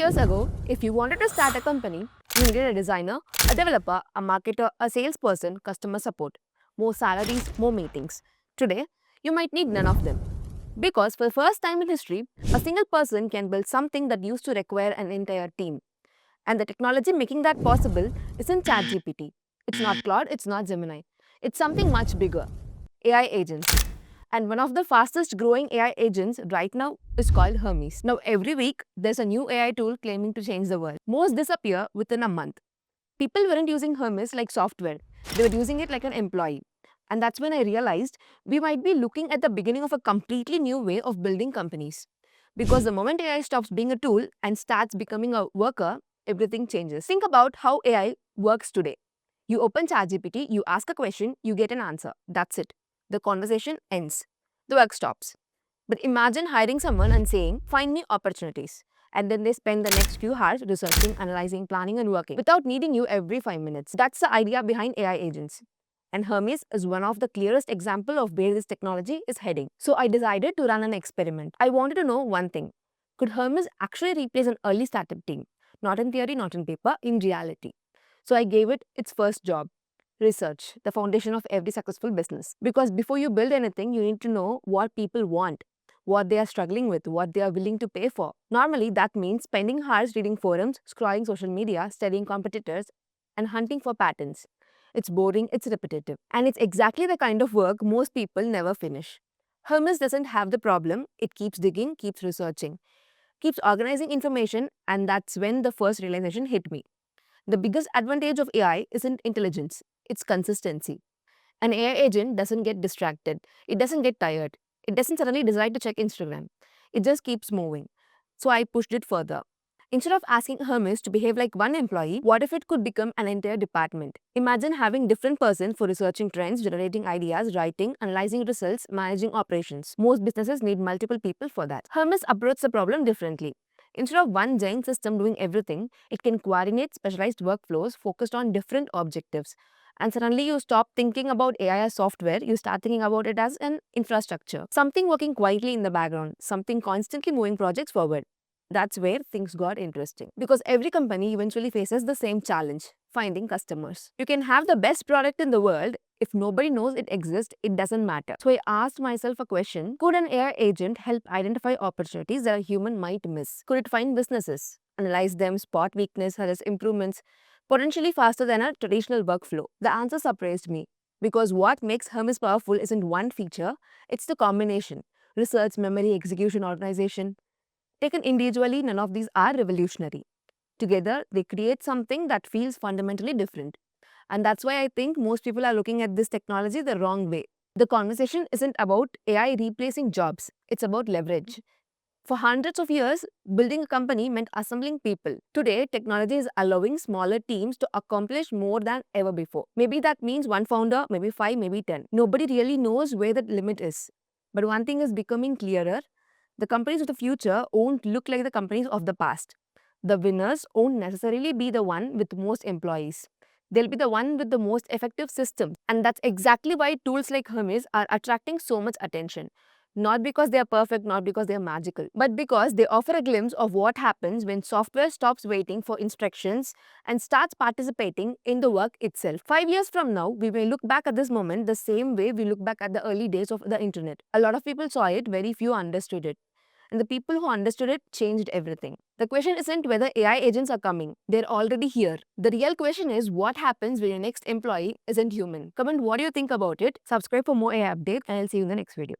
years ago, if you wanted to start a company, you needed a designer, a developer, a marketer, a salesperson, customer support, more salaries, more meetings. Today, you might need none of them. Because for the first time in history, a single person can build something that used to require an entire team. And the technology making that possible isn't ChatGPT. It's not Claude, it's not Gemini. It's something much bigger. AI agents. And one of the fastest growing AI agents right now is called Hermes. Now, every week, there's a new AI tool claiming to change the world. Most disappear within a month. People weren't using Hermes like software, they were using it like an employee. And that's when I realized we might be looking at the beginning of a completely new way of building companies. Because the moment AI stops being a tool and starts becoming a worker, everything changes. Think about how AI works today. You open ChatGPT, you ask a question, you get an answer. That's it. The conversation ends. The work stops. But imagine hiring someone and saying, find me opportunities. And then they spend the next few hours researching, analyzing, planning, and working without needing you every 5 minutes. That's the idea behind AI agents. And Hermes is one of the clearest example of where this technology is heading. So I decided to run an experiment. I wanted to know one thing. Could Hermes actually replace an early startup team? Not in theory, not in paper, in reality. So I gave it its first job. Research, the foundation of every successful business. Because before you build anything, you need to know what people want, what they are struggling with, what they are willing to pay for. Normally, that means spending hours reading forums, scrolling social media, studying competitors, and hunting for patterns. It's boring, it's repetitive, and it's exactly the kind of work most people never finish. Hermes doesn't have the problem, it keeps digging, keeps researching, keeps organizing information, and that's when the first realization hit me. The biggest advantage of AI isn't intelligence, it's consistency. An AI agent doesn't get distracted, it doesn't get tired, it doesn't suddenly decide to check Instagram. It just keeps moving. So I pushed it further. Instead of asking Hermes to behave like one employee, what if it could become an entire department? Imagine having different persons for researching trends, generating ideas, writing, analyzing results, managing operations. Most businesses need multiple people for that. Hermes approaches the problem differently. Instead of one giant system doing everything, it can coordinate specialized workflows focused on different objectives. And suddenly you stop thinking about AI as software, you start thinking about it as an infrastructure. Something working quietly in the background, something constantly moving projects forward. That's where things got interesting. Because every company eventually faces the same challenge, finding customers. You can have the best product in the world. If nobody knows it exists, it doesn't matter. So I asked myself a question. Could an AI agent help identify opportunities that a human might miss? Could it find businesses, analyze them, spot weakness, suggest improvements, potentially faster than a traditional workflow? The answer surprised me. Because what makes Hermes powerful isn't one feature, it's the combination. Research, memory, execution, organization. Taken individually, none of these are revolutionary. Together, they create something that feels fundamentally different. And that's why I think most people are looking at this technology the wrong way. The conversation isn't about AI replacing jobs, it's about leverage. For hundreds of years, building a company meant assembling people. Today, technology is allowing smaller teams to accomplish more than ever before. Maybe that means one founder, maybe 5, maybe 10. Nobody really knows where that limit is. But one thing is becoming clearer. The companies of the future won't look like the companies of the past. The winners won't necessarily be the one with most employees. They'll be the one with the most effective systems. And that's exactly why tools like Hermes are attracting so much attention. Not because they are perfect, not because they are magical, but because they offer a glimpse of what happens when software stops waiting for instructions and starts participating in the work itself. 5 years from now, we may look back at this moment the same way we look back at the early days of the internet. A lot of people saw it, very few understood it. And the people who understood it changed everything. The question isn't whether AI agents are coming, they're already here. The real question is what happens when your next employee isn't human. Comment what do you think about it, subscribe for more AI updates, and I'll see you in the next video.